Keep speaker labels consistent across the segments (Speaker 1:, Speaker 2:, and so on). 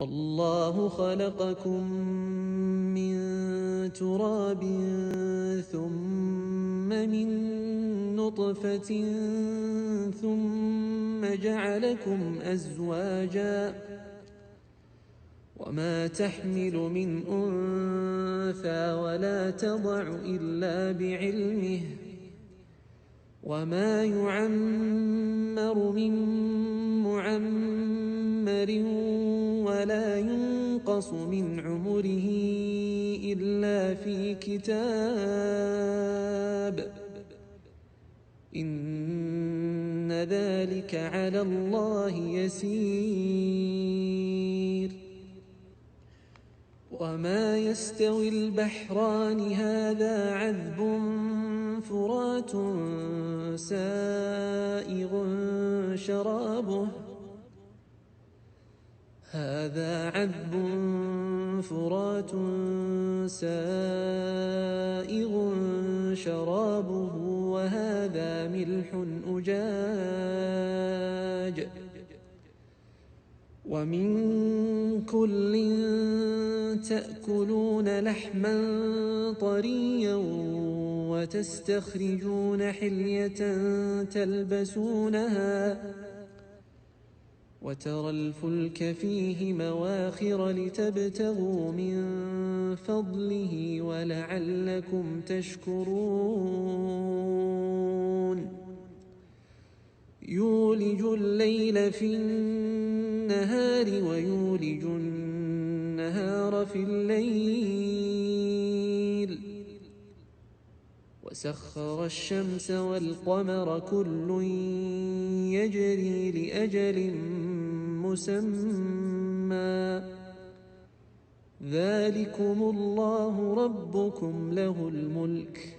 Speaker 1: الله خلقكم من تراب ثم من نطفة ثم جعلكم أزواجا وما تحمل من أنثى ولا تضع إلا بعلمه وما يعمر من معمر ولا ينقص من عمره إلا في كتاب إن ذلك على الله يسير وما يستوي البحران هذا عذب فرات سائغ شرابه وهذا ملح أجاج ومن كل تأكلون لحما طريا وتستخرجون حلية تلبسونها وترى الفلك فيه مواخر لتبتغوا من فضله ولعلكم تشكرون يولج الليل في النهار ويولج النهار في الليل وسخر الشمس والقمر كل يجري لأجل مسمى ذلكم الله ربكم له الملك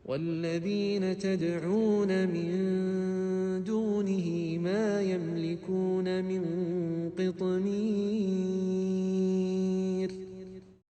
Speaker 1: والذين تدعون من دونه ما يملكون من قطمير